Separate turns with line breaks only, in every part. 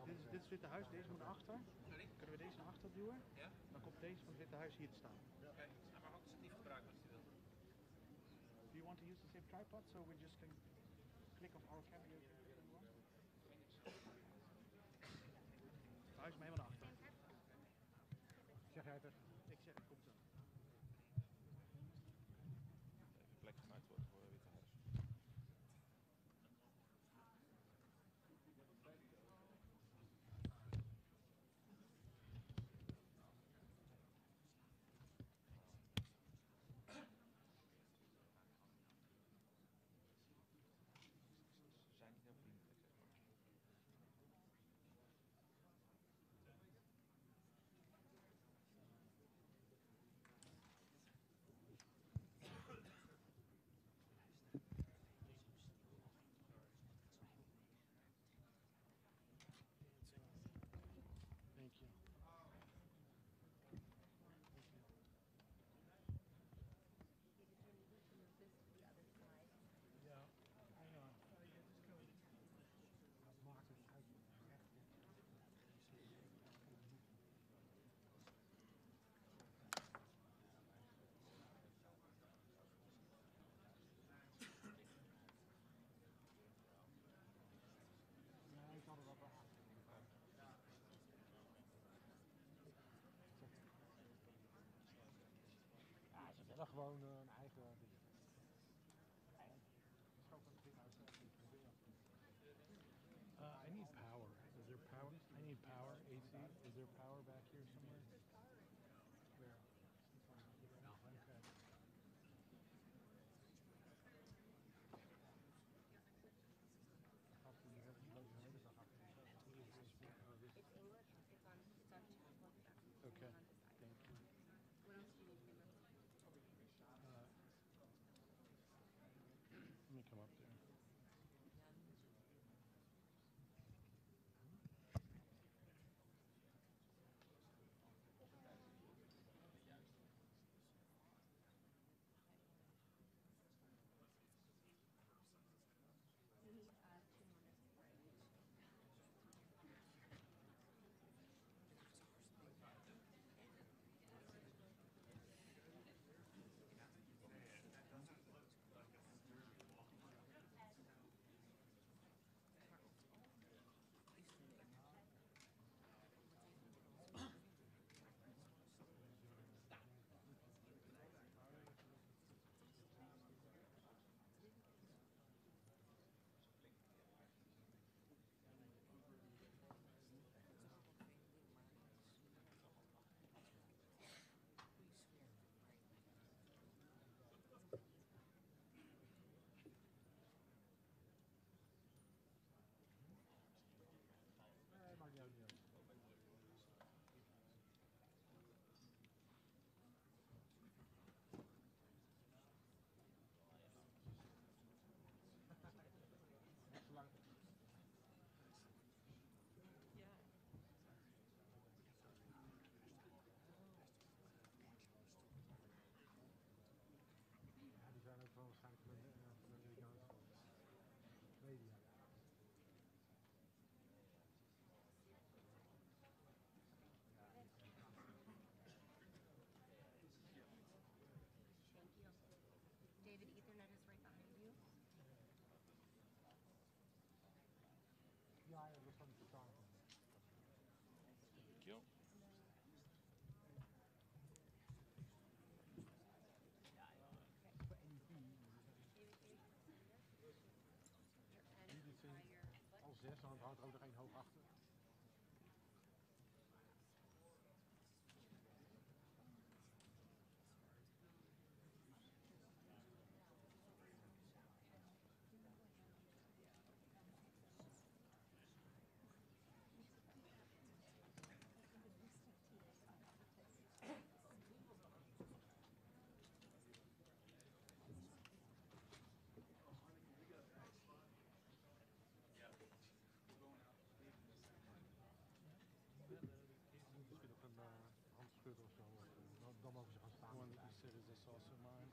Dit is het Witte Huis, deze moet naar achter. Kunnen we deze naar achter duwen?
Ja?
Dan komt deze van het Witte Huis hier te staan.
Kijk, maar alternatief gebruiken als je wilt.
Do you want to use the same tripod so we just can click off our camera? Huis me helemaal naar achter.
Zeg jij het er?
Ik zeg, het komt zo.
Even plek gemaakt worden voor het Witte Huis. Ze zijn niet heel vriendelijk, zeg maar.
Thank you.
Ja, hang on. Dat maakt het uit. Echt. Ja, ik had er wel aan. Ja, ze willen gewoon een eigen ding. I need power. Is there power? I need power. AC. Is there power back here somewhere? Where? Okay.
It's English. It's on chat.
Okay. Thank you.
What else do you need from me?
Let me come up there.
Maakt niet uit. Net zo lang. Ja, die zijn ook wel waarschijnlijk van de Amerikaanse media.
Thank you. David, Ethernet is right behind you.
Ja, dat was van de totaal.
Thank you.
Al 6, dan hangt er ook nog één hoog achter. Misschien op een handschut of zo. Dan mogen ze gaan staan.
One that you said is also mine.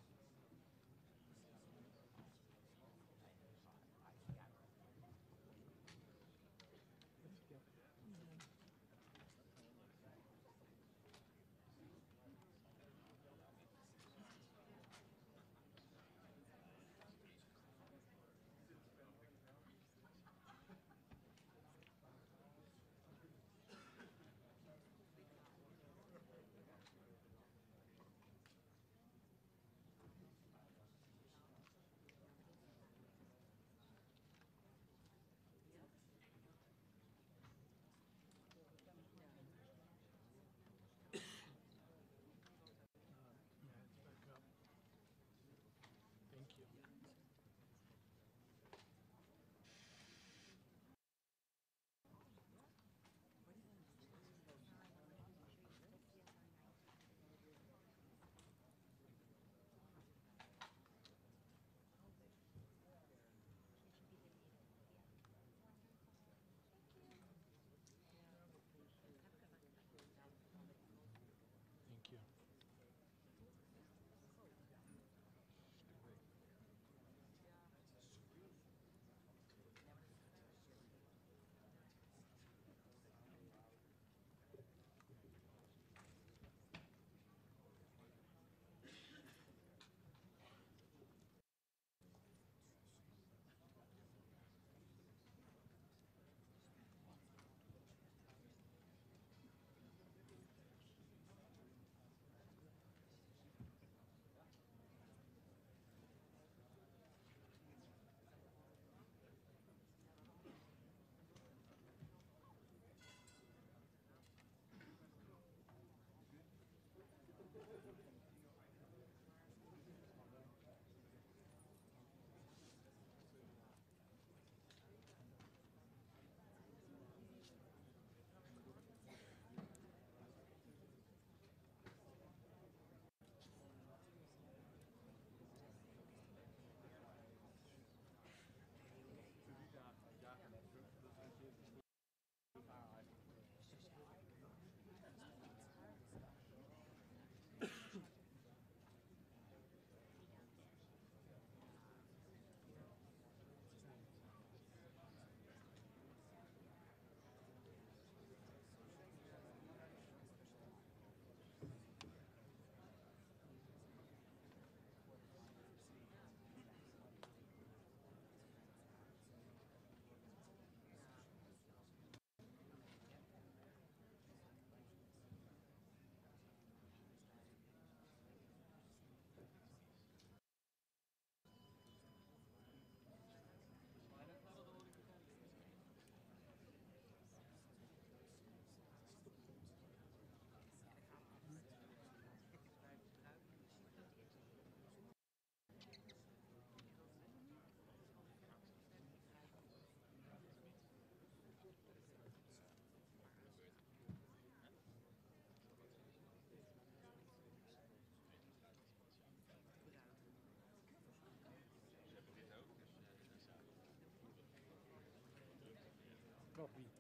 Koffie.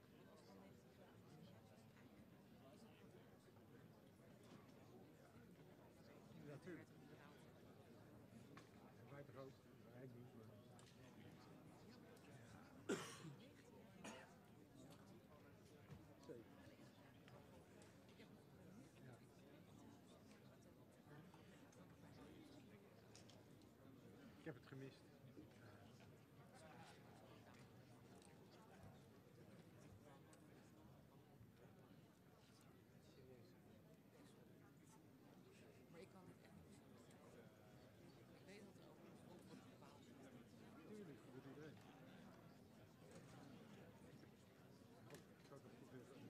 Natuurlijk. Wij toch ook? Wij niet, maar... Zeker. Ja. Ik heb het gemist.
Maar ik kan het echt niet zo. Ik weet dat er over een grond wordt bepaald.
Tuurlijk, dat doet iedereen. Ik zou dat goed willen.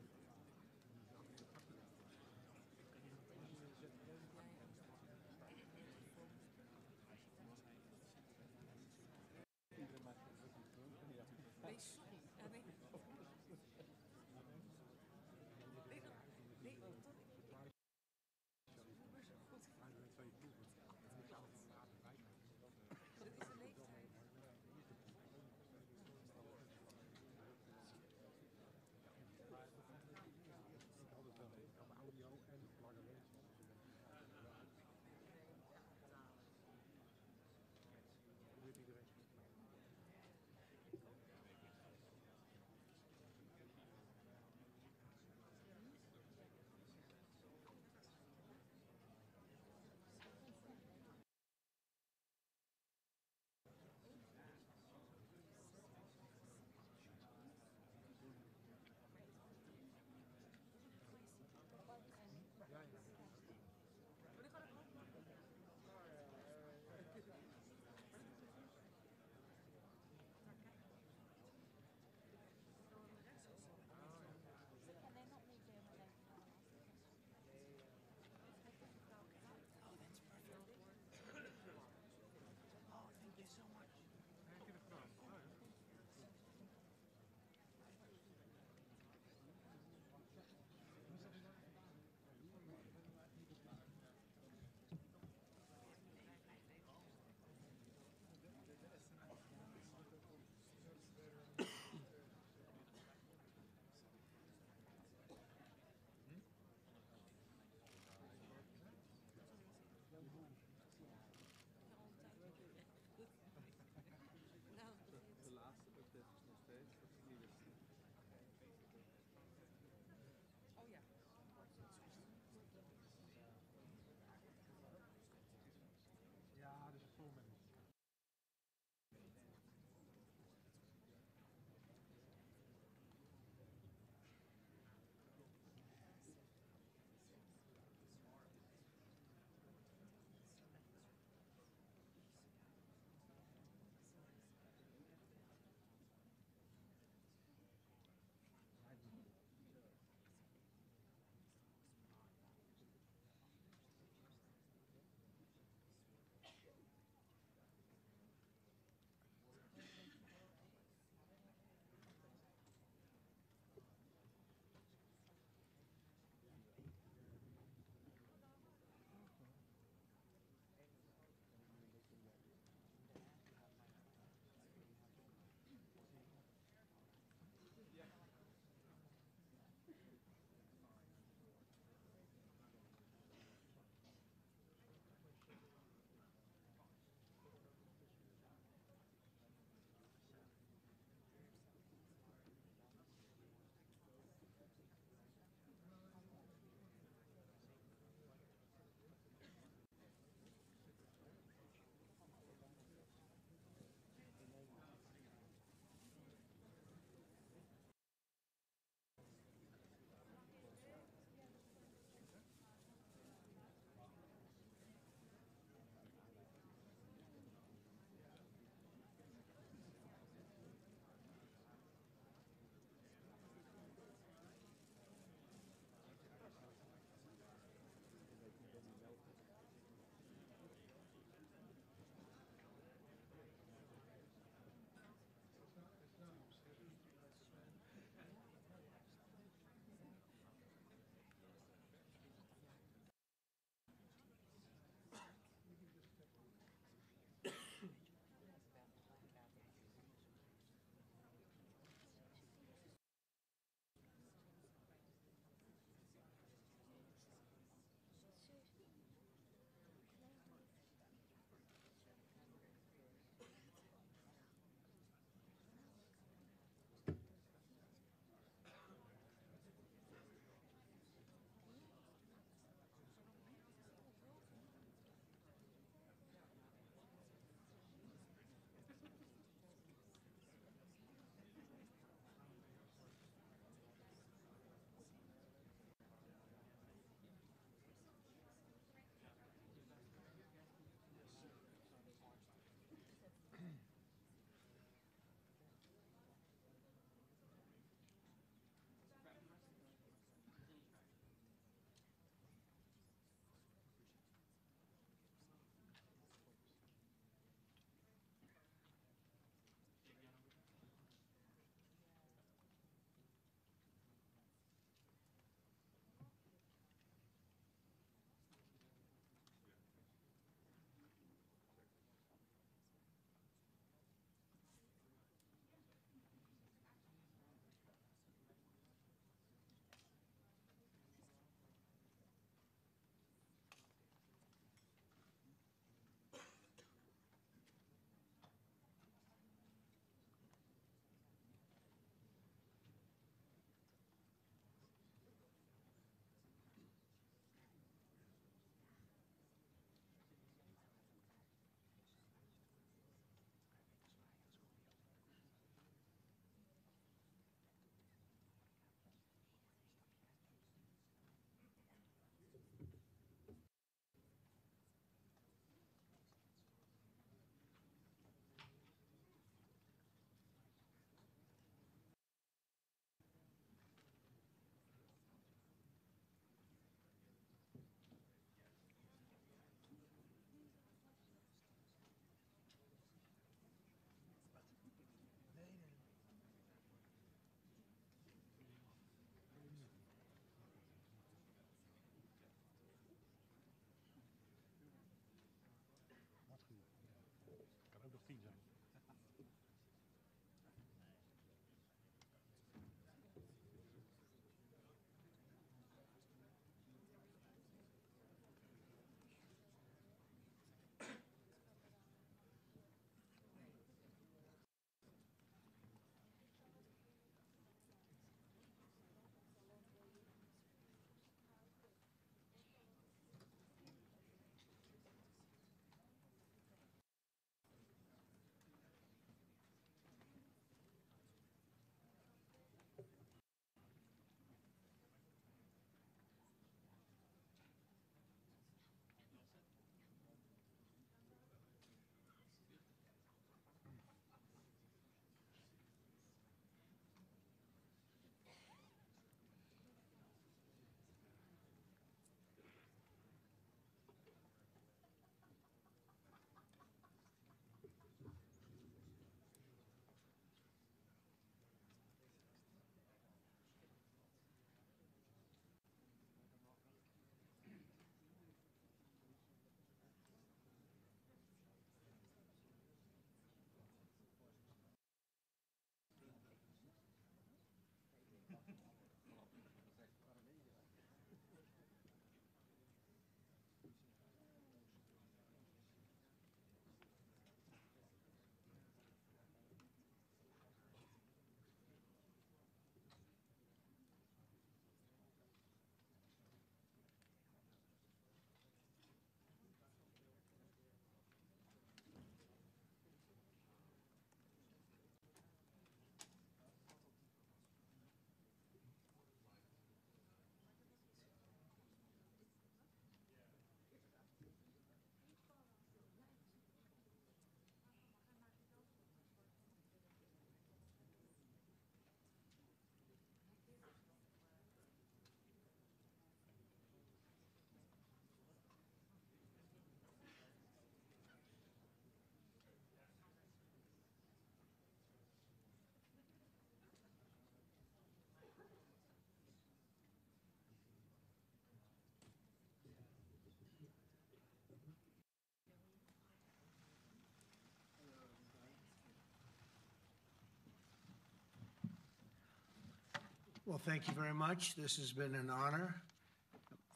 Well, thank you very much. This has been an honor.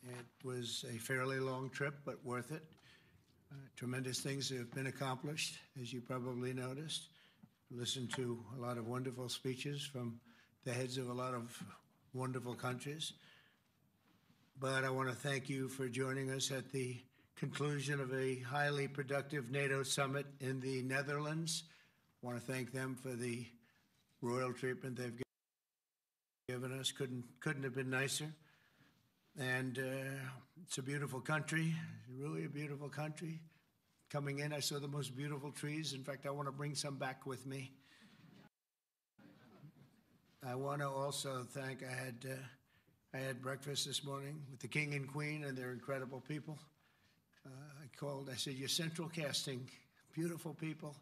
It was a fairly long trip, but worth it. Tremendous things have been accomplished, as you probably noticed. Listened to a lot of wonderful speeches from the heads of a lot of wonderful countries. But I want to thank you for joining us at the conclusion of a highly productive NATO summit in the Netherlands. I want to thank them for the royal treatment they've given us. Couldn't have been nicer. And it's a beautiful country, really a beautiful country. Coming in, I saw the most beautiful trees. In fact, I want to bring some back with me. I want to also thank, I had breakfast this morning with the King and Queen, and they're incredible people. I said, you're central casting, beautiful people,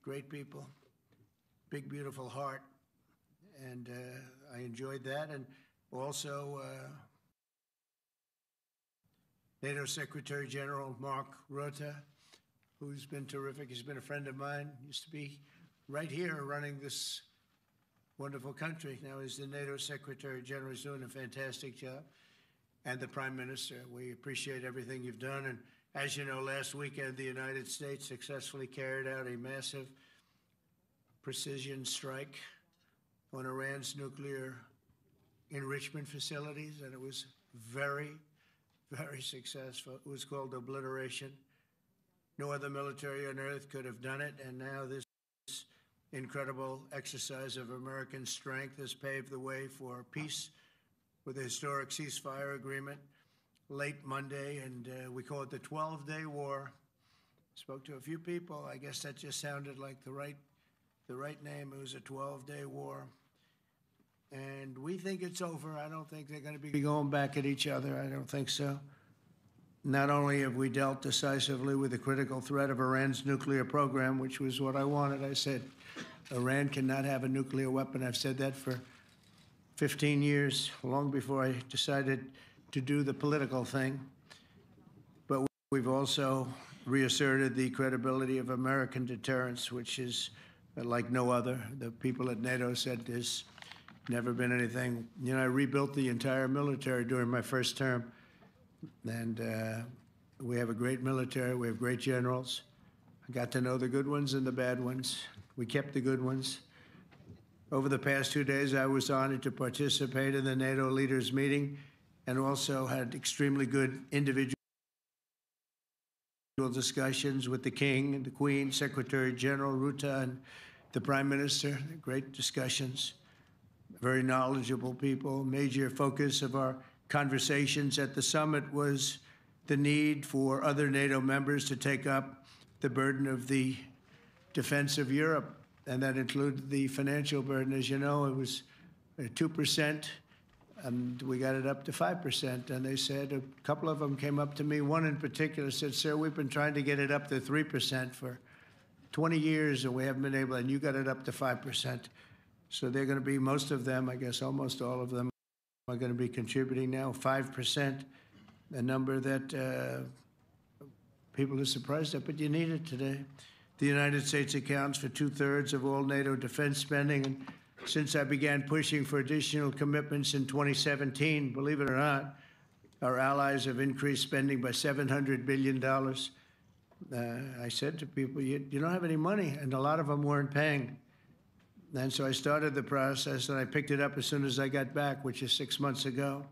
great people, big, beautiful heart. And I enjoyed that. And also, NATO Secretary General Mark Rutte, who's been terrific. He's been a friend of mine, used to be right here running this wonderful country. Now he's the NATO Secretary General. He's doing a fantastic job. And the Prime Minister, we appreciate everything you've done. And as you know, last weekend, the United States successfully carried out a massive precision strike on Iran's nuclear enrichment facilities, and it was very, very successful. It was called obliteration. No other military on earth could have done it, and now this incredible exercise of American strength has paved the way for peace with a historic ceasefire agreement late Monday, and we call it the 12-day war. Spoke to a few people. I guess that just sounded like the right name. It was a 12-day war. And we think it's over. I don't think they're going to be going back at each other. I don't think so. Not only have we dealt decisively with the critical threat of Iran's nuclear program, which was what I wanted. I said, Iran cannot have a nuclear weapon. I've said that for 15 years, long before I decided to do the political thing. But we've also reasserted the credibility of American deterrence, which is like no other. The people at NATO said there's never been anything. You know, I rebuilt the entire military during my first term. And we have a great military. We have great generals. I got to know the good ones and the bad ones. We kept the good ones. Over the past 2 days, I was honored to participate in the NATO leaders meeting and also had extremely good individual discussions with the King and the Queen, Secretary General Rutte, and the Prime Minister. Great discussions. Very knowledgeable people. Major focus of our conversations at the summit was the need for other NATO members to take up the burden of the defense of Europe, and that included the financial burden. As you know, it was 2%, and we got it up to 5%. And they said, a couple of them came up to me. One in particular said, sir, we've been trying to get it up to 3% for 20 years, and we haven't been able, and you got it up to 5%. So they're going to be, most of them, I guess almost all of them, are going to be contributing now, 5%, a number that people are surprised at, but you need it today. The United States accounts for 2/3 of all NATO defense spending, and since I began pushing for additional commitments in 2017, believe it or not, our allies have increased spending by $700 billion. I said to people, you don't have any money, and a lot of them weren't paying. And so I started the process, and I picked it up as soon as I got back, which is 6 months ago.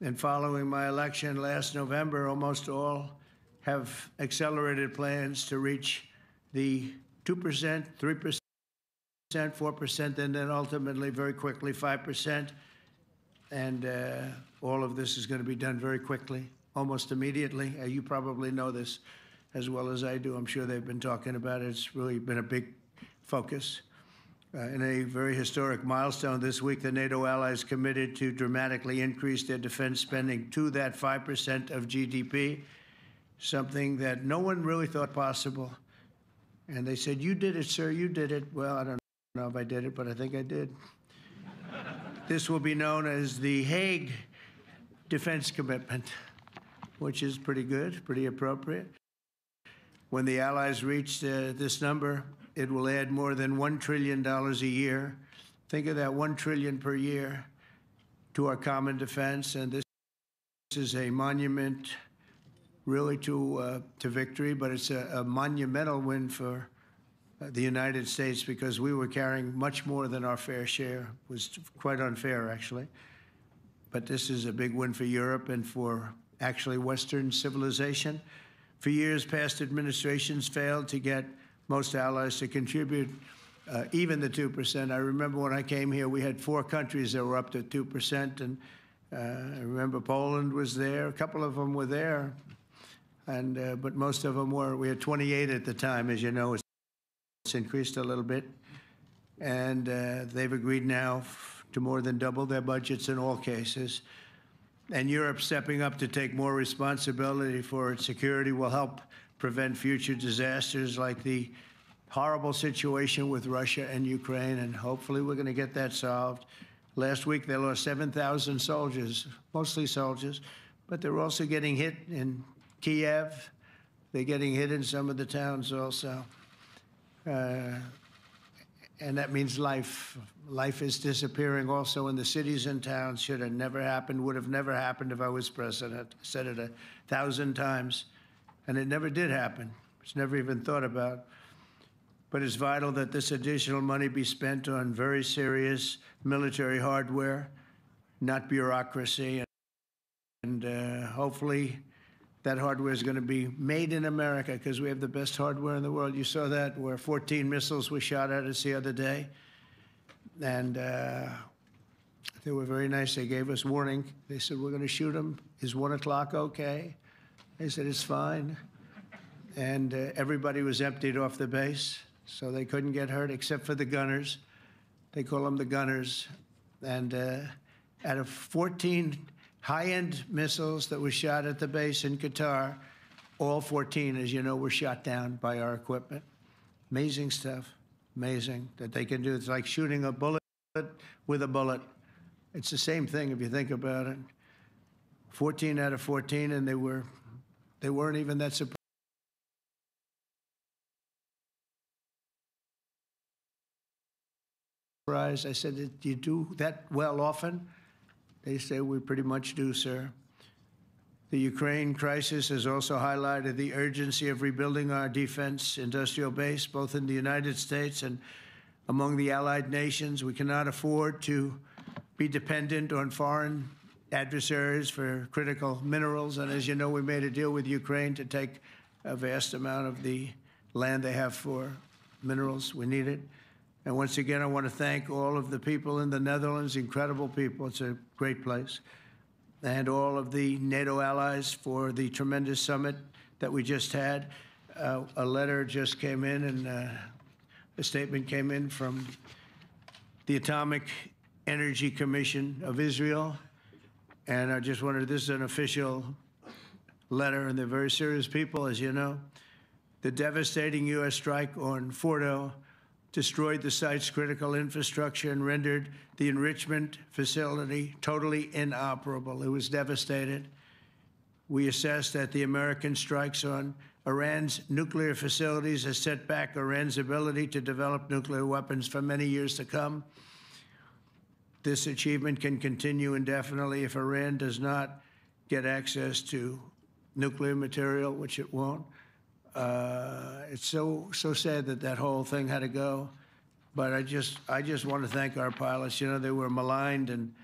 And following my election last November, almost all have accelerated plans to reach the 2%, 3%, 4%, and then ultimately, very quickly, 5%. And all of this is going to be done very quickly, almost immediately. You probably know this as well as I do. I'm sure they've been talking about it. It's really been a big focus. In a very historic milestone this week, the NATO allies committed to dramatically increase their defense spending to that 5% of GDP, something that no one really thought possible. And they said, you did it, sir, you did it. Well, I don't know if I did it, but I think I did. This will be known as the Hague Defense Commitment, which is pretty good, pretty appropriate. When the allies reach this number, it will add more than $1 trillion a year. Think of that, $1 trillion per year. to our common defense, and this is a monument really to victory, but it's a monumental win for the United States because we were carrying much more than our fair share. It was quite unfair, actually. But this is a big win for Europe and for actually Western civilization. For years, past administrations failed to get most allies to contribute even the 2%. I remember when I came here, we had 4 countries that were up to 2%, and I remember Poland was there. A couple of them were there, and but most of them were. We had 28 at the time, as you know. It's increased a little bit, and they've agreed now to more than double their budgets in all cases. And Europe stepping up to take more responsibility for its security will help prevent future disasters like the horrible situation with Russia and Ukraine, and hopefully we're going to get that solved. Last week they lost 7,000 soldiers, mostly soldiers, but they're also getting hit in Kiev. They're getting hit in some of the towns also. And that means life. Life is disappearing also in the cities and towns. Should have never happened, would have never happened if I was president. I said it 1,000 times, and it never did happen. It's never even thought about. But it's vital that this additional money be spent on very serious military hardware, not bureaucracy. And hopefully that hardware is going to be made in America because we have the best hardware in the world. You saw that where 14 missiles were shot at us the other day. And they were very nice. They gave us warning. They said, we're going to shoot them. Is 1 o'clock okay? They said, it's fine. And everybody was emptied off the base, so they couldn't get hurt except for the gunners. They call them the gunners. And out of 14 high-end missiles that were shot at the base in Qatar, all 14, as you know, were shot down by our equipment. Amazing stuff. Amazing that they can do. It's like shooting a bullet with a bullet. It's the same thing if you think about it. 14 out of 14, and they weren't even that surprised. I said, do you do that well often? They say we pretty much do, sir. The Ukraine crisis has also highlighted the urgency of rebuilding our defense industrial base, both in the United States and among the allied nations. We cannot afford to be dependent on foreign adversaries for critical minerals. And as you know, we made a deal with Ukraine to take a vast amount of the land they have for minerals. We need it. And once again, I want to thank all of the people in the Netherlands, incredible people. It's a great place. And all of the NATO allies for the tremendous summit that we just had. A letter just came in, and a statement came in from the Atomic Energy Commission of Israel. And I just wanted, this is an official letter, and they're very serious people, as you know. The devastating U.S. strike on Fordo destroyed the site's critical infrastructure and rendered the enrichment facility totally inoperable. It was devastated. We assess that the American strikes on Iran's nuclear facilities has set back Iran's ability to develop nuclear weapons for many years to come. This achievement can continue indefinitely if Iran does not get access to nuclear material, which it won't. It's so sad that that whole thing had to go, but I just want to thank our pilots. You know, they were maligned and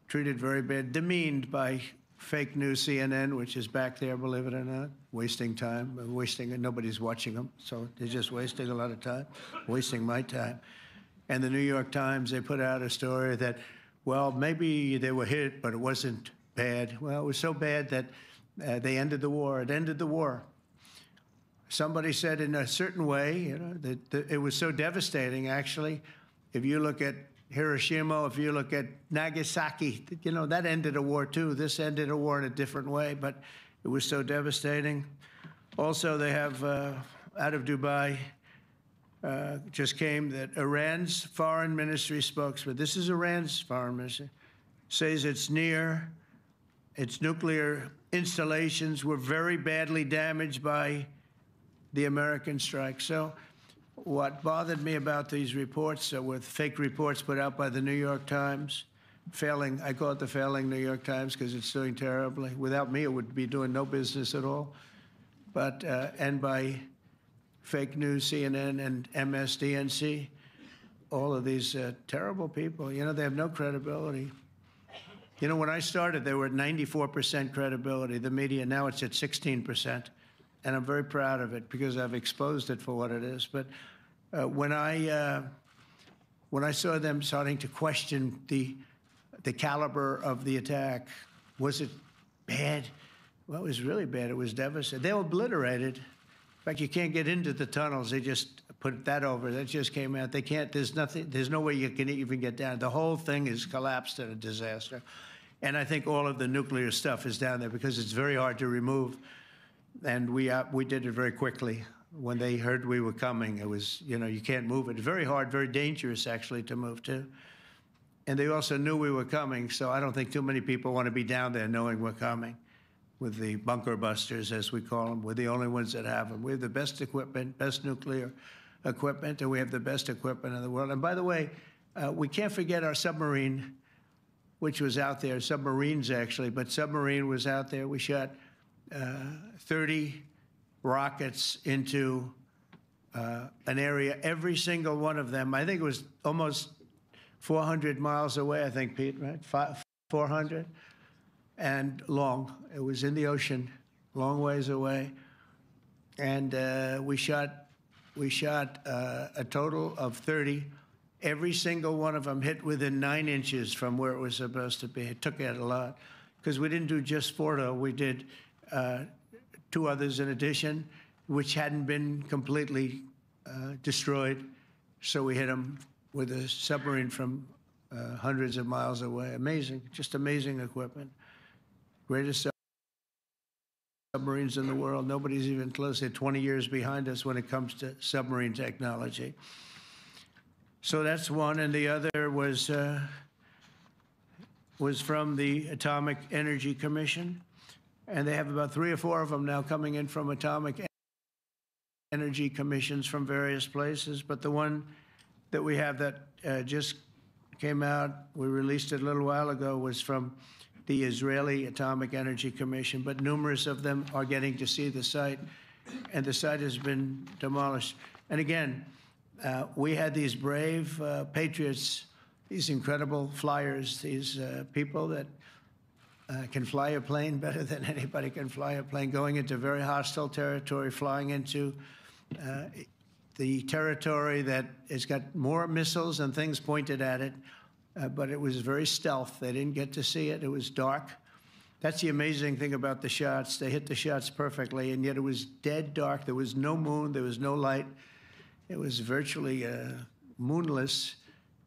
treated very bad, demeaned by fake news CNN, which is back there, believe it or not, wasting time, nobody's watching them, so they're just wasting a lot of time, wasting my time. And the New York Times, they put out a story that, well, maybe they were hit, but it wasn't bad. Well, it was so bad that they ended the war. It ended the war. Somebody said in a certain way, you know, that it was so devastating, actually. If you look at Hiroshima, if you look at Nagasaki, you know, that ended a war too. This ended a war in a different way, but it was so devastating. Also, they have, out of Dubai, just came that Iran's foreign ministry spokesman, this is Iran's foreign ministry, says its nuclear installations were very badly damaged by the American strike. So what bothered me about these reports with fake reports put out by the New York Times, failing, I call it the failing New York Times because it's doing terribly. Without me, it would be doing no business at all. But, and by fake news, CNN and MSDNC, all of these terrible people, you know, they have no credibility. You know, when I started, they were at 94% credibility, the media. Now it's at 16%. And I'm very proud of it because I've exposed it for what it is. But when I saw them starting to question the caliber of the attack, was it bad? Well, it was really bad. It was devastating. They were obliterated. In fact, you can't get into the tunnels. They just put that over. That just came out. They can't, there's nothing, there's no way you can even get down. The whole thing is collapsed in a disaster. And I think all of the nuclear stuff is down there because it's very hard to remove. And we did it very quickly. When they heard we were coming, it was, you know, you can't move it. It's very hard, very dangerous, actually, to move to. And they also knew we were coming, so I don't think too many people want to be down there knowing we're coming with the bunker busters, as we call them. We're the only ones that have them. We have the best equipment, best nuclear equipment, and we have the best equipment in the world. And by the way, we can't forget our submarine, which was out there, submarines actually, but submarine was out there. We shot 30 rockets into an area, every single one of them. I think it was almost 400 miles away, I think, Pete, right? 400 and long. It was in the ocean, long ways away. And we shot a total of 30. Every single one of them hit within 9 inches from where it was supposed to be. It took it a lot because we didn't do just 4, though. We did 2 others in addition, which hadn't been completely destroyed. So we hit them with a submarine from hundreds of miles away. Amazing, just amazing equipment. Greatest submarines in the world. Nobody's even close. They're 20 years behind us when it comes to submarine technology. So that's one, and the other was from the Atomic Energy Commission. And they have about 3 or 4 of them now coming in from atomic energy commissions from various places. But the one that we have that just came out, we released it a little while ago, was from the Israeli Atomic Energy Commission. But numerous of them are getting to see the site, and the site has been demolished. And again, we had these brave patriots, these incredible flyers, these people that can fly a plane better than anybody can fly a plane, going into very hostile territory, flying into the territory that has got more missiles and things pointed at it, but it was very stealth. They didn't get to see it. It was dark. That's the amazing thing about the shots. They hit the shots perfectly, and yet it was dead dark. There was no moon. There was no light. It was virtually moonless.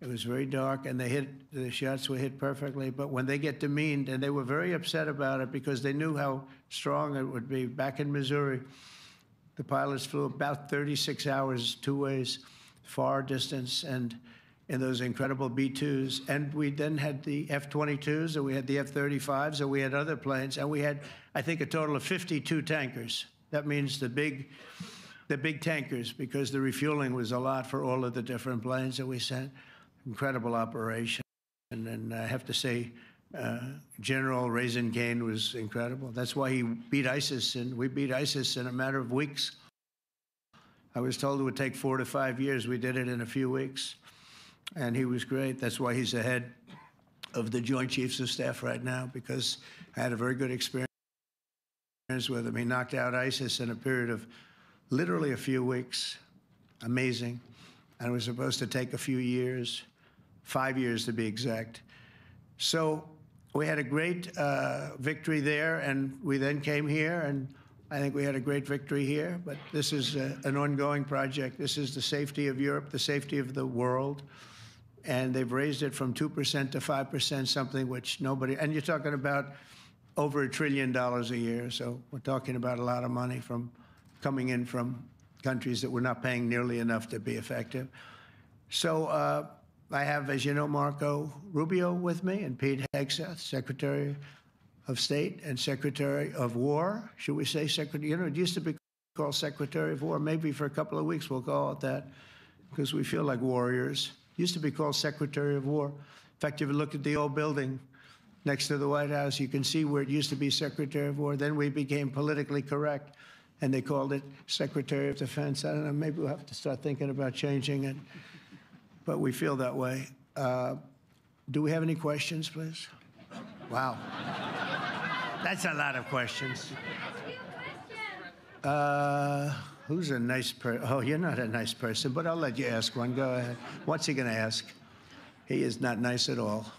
It was very dark, and the shots were hit perfectly. But when they get demeaned, and they were very upset about it because they knew how strong it would be. Back in Missouri, the pilots flew about 36 hours, 2 ways, far distance, and in those incredible B-2s. And we then had the F-22s, and we had the F-35s, and we had other planes, and we had, I think, a total of 52 tankers. That means the big tankers, because the refueling was a lot for all of the different planes that we sent. Incredible operation. And I have to say, General Raisin Cain was incredible. That's why he beat ISIS, and we beat ISIS in a matter of weeks. I was told it would take 4 to 5 years. We did it in a few weeks, and he was great. That's why he's the head of the Joint Chiefs of Staff right now, because I had a very good experience with him. He knocked out ISIS in a period of literally a few weeks. Amazing. And it was supposed to take a few years, 5 years to be exact. So we had a great victory there, and we then came here, and I think we had a great victory here. But this is an ongoing project. This is the safety of Europe, the safety of the world. And they've raised it from 2% to 5%, something which nobody, and you're talking about over $1 trillion a year. So we're talking about a lot of money from coming in from countries that were not paying nearly enough to be effective. So I have, as you know, Marco Rubio with me, and Pete Hegseth, Secretary of State and Secretary of War. Should we say Secretary? You know, it used to be called Secretary of War. Maybe for a couple of weeks we'll call it that, because we feel like warriors. It used to be called Secretary of War. fact, if you look at the old building next to the White House, you can see where it used to be Secretary of War. Then we became politically correct, and they called it Secretary of Defense. I don't know, maybe we'll have to start thinking about changing it, but we feel that way. Do we have any questions, please? Wow. That's a lot of questions. Who's a nice person? Oh, you're not a nice person, but I'll let you ask one. Go ahead. What's he going to ask? He is not nice at all.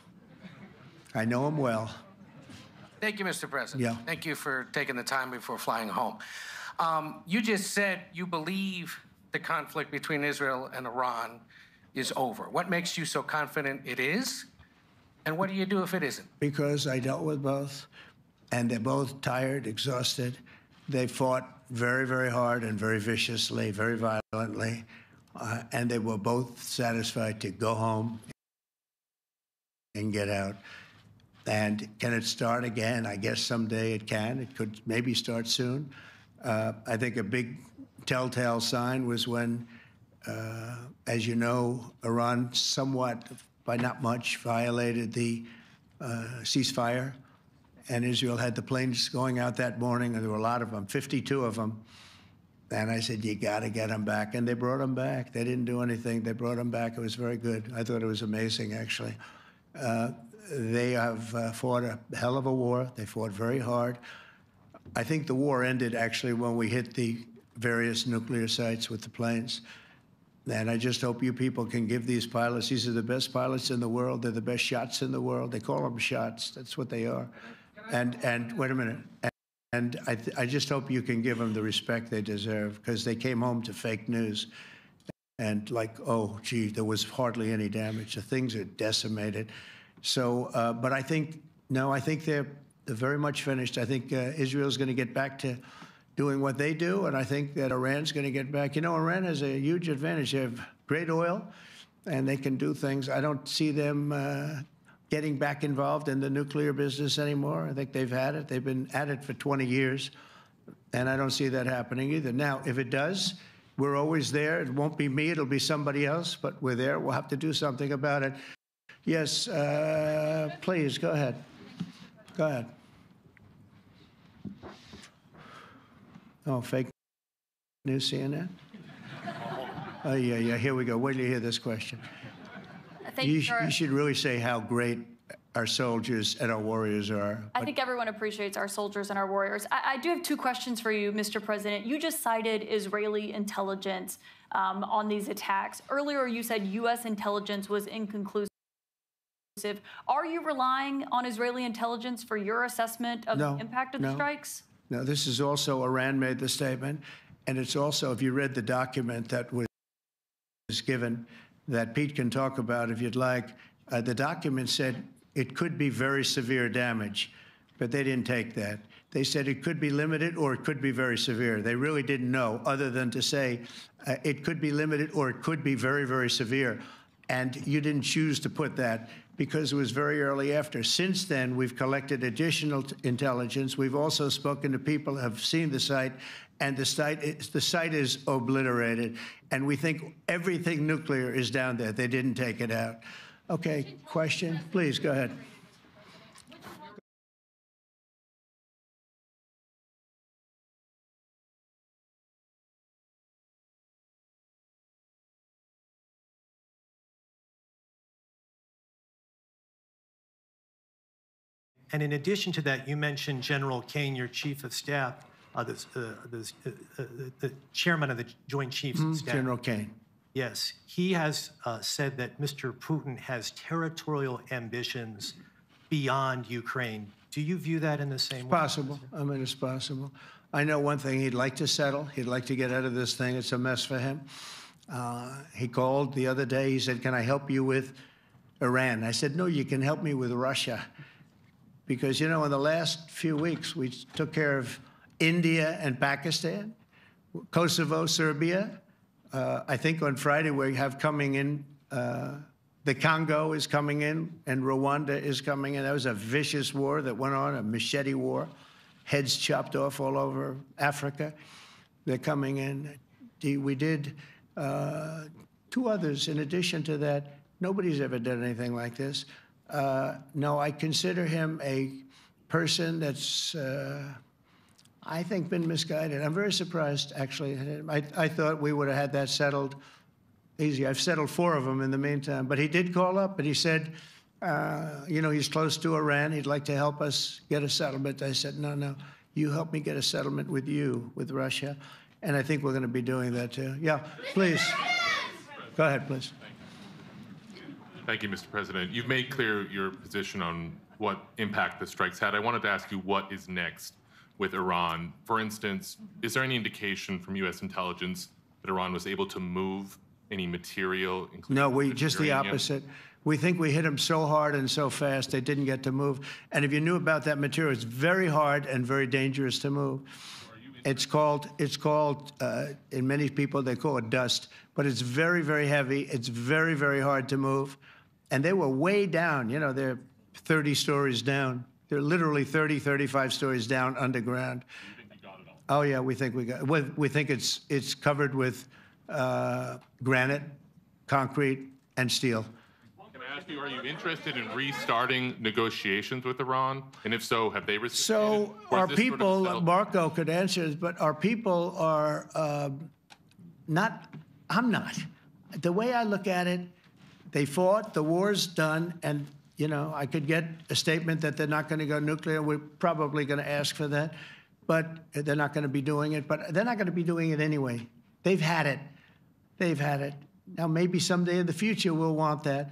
I know him well.
Thank you, Mr. President.
Yeah.
Thank you for taking the time before flying home. You just said you believe the conflict between Israel and Iran is over. What makes you so confident it is? And what do you do if it isn't? Because I dealt with both, and they're both tired, exhausted. They fought very, very hard and very viciously, very violently, and they were both satisfied to go home and get out. And can it start again? I guess someday it can. It could maybe start soon. I think a big telltale sign was when, as you know, Iran somewhat, by not much, violated the ceasefire. And Israel had the planes going out that morning, and there were a lot of them, 52 of them. And I said, you got to get them back. And they brought them back. They didn't do anything. They brought them back. It was very good. I thought it was amazing, actually. They have fought a hell of a war. They fought very hard. I think the war ended, actually, when we hit the various nuclear sites with the planes. And I just hope you people can give these pilots, these are the best pilots in the world. They're the best shots in the world. They call them shots. That's what they are. And wait a minute. And I just hope you can give them the respect they deserve, because they came home to fake news. And like, oh, gee, there was hardly any damage. The things are decimated. So, but I think, no, I think they're very much finished. I think Israel's going to get back to doing what they do, and I think that Iran's going to get back. You know, Iran has a huge advantage. They have great oil, and they can do things. I don't see them getting back involved in the nuclear business anymore. I think they've had it. They've been at it for 20 years, and I don't see that happening either. Now, if it does, we're always there. It won't be me. It'll be somebody else, but we're there. We'll have to do something about it. Yes, please, go ahead. Go ahead. Oh, fake news, CNN? Oh, yeah, here we go. Wait till you hear this question. You should really say how great our soldiers and our warriors are.
I think everyone appreciates our soldiers and our warriors. I do have two questions for you, Mr. President. You just cited Israeli intelligence on these attacks. Earlier, you said U.S. intelligence was inconclusive. Are you relying on Israeli intelligence for your assessment of the impact of the strikes?
No, this is also, Iran made the statement, and it's also, if you read the document that was given, that Pete can talk about if you'd like, the document said it could be very severe damage, but they didn't take that. They said it could be limited or it could be very severe. They really didn't know, other than to say it could be limited or it could be very, very severe. And you didn't choose to put that because it was very early after. Since then, we've collected additional intelligence. We've also spoken to people who have seen the site, and the site is obliterated. And we think everything nuclear is down there. They didn't take it out. Okay, question? Please, go ahead.
And in addition to that, you mentioned General Kane, your chief of staff, the chairman of the Joint Chiefs of Staff.
General Kane.
Yes. He has said that Mr. Putin has territorial ambitions beyond Ukraine. Do you view that in the same way?
Possible. I mean, it's possible. I know one thing. He'd like to settle. He'd like to get out of this thing. It's a mess for him. He called the other day. He said, can I help you with Iran? I said, no, you can help me with Russia. Because, you know, in the last few weeks, we took care of India and Pakistan, Kosovo, Serbia. I think on Friday we have coming in, the Congo is coming in, and Rwanda is coming in. That was a vicious war that went on, a machete war, heads chopped off all over Africa. They're coming in. We did two others in addition to that. Nobody's ever done anything like this. No, I consider him a person that's, I think, been misguided. I'm very surprised, actually. I thought we would have had that settled easy. I've settled 4 of them in the meantime. But he did call up, and he said, you know, he's close to Iran. He'd like to help us get a settlement. I said, no, no, you help me get a settlement with you, with Russia. And I think we're going to be doing that, too. Yeah, please. Go ahead, please.
Thank you, Mr. President. You've made clear your position on what impact the strikes had. I wanted to ask you what is next with Iran. For instance, is there any indication from U.S. intelligence that Iran was able to move any material?
No, just the opposite. We think we hit them so hard and so fast they didn't get to move. And if you knew about that material, it's very hard and very dangerous to move. It's called, in many people, they call it dust, but it's very, very heavy. It's very, very hard to move. And they were way down, you know, they're 30 stories down. They're literally 30, 35 stories down underground. You think you got it all? Oh, yeah, we think we got it. We think it's covered with granite, concrete, and steel.
Can I ask you, are you interested in restarting negotiations with Iran? And if so, have they received?
So our people, Marco could answer this, but our people are not, I'm not. The way I look at it, they fought, the war's done, and, you know, I could get a statement that they're not going to go nuclear. We're probably going to ask for that, but they're not going to be doing it. But they're not going to be doing it anyway. They've had it. They've had it. Now, maybe someday in the future we'll want that.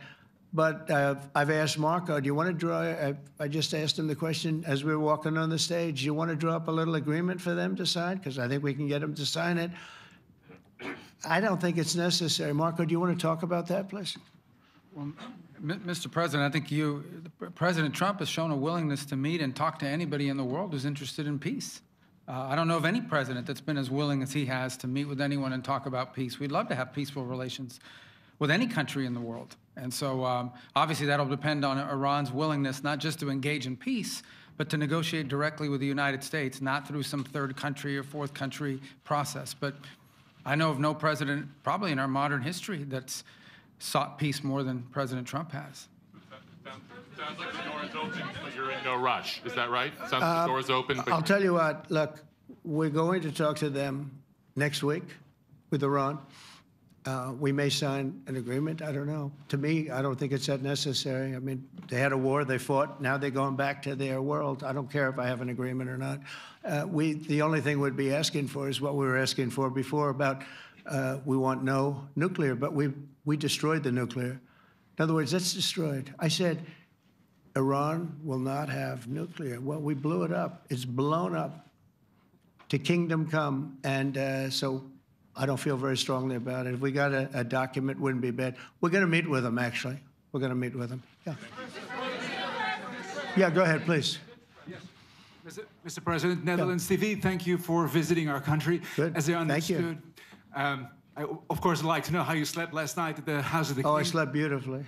But I've asked Marco, do you want to draw, I just asked him the question as we were walking on the stage, do you want to draw up a little agreement for them to sign? Because I think we can get them to sign it. I don't think it's necessary. Marco, do you want to talk about that, please?
Well, Mr. President, I think President Trump has shown a willingness to meet and talk to anybody in the world who's interested in peace. I don't know of any president that's been as willing as he has to meet with anyone and talk about peace. We'd love to have peaceful relations with any country in the world. And so obviously that'll depend on Iran's willingness not just to engage in peace, but to negotiate directly with the United States, not through some third country or fourth country process. But I know of no president, probably in our modern history, that's sought peace more than President Trump has.
Sounds like the door is open, but you're in no rush. Is that right? Sounds like the door is open. But
I'll tell you what, look, we're going to talk to them next week with Iran. We may sign an agreement. I don't know. To me, I don't think it's that necessary. I mean, they had a war, they fought. Now they're going back to their world. I don't care if I have an agreement or not. The only thing we'd be asking for is what we were asking for before about we want no nuclear, but we destroyed the nuclear. In other words, that's destroyed. I said, Iran will not have nuclear. Well, we blew it up. It's blown up to kingdom come. And so I don't feel very strongly about it. If we got a document, it wouldn't be bad. We're going to meet with them, actually. We're going to meet with them. Yeah. Yeah, go ahead, please.
Yes. Mr. President, Netherlands TV, thank you for visiting our country.
Good.
As I understood,
thank you.
I, of course, would like to know how you slept last night at the House of the King.
Oh, I slept beautifully.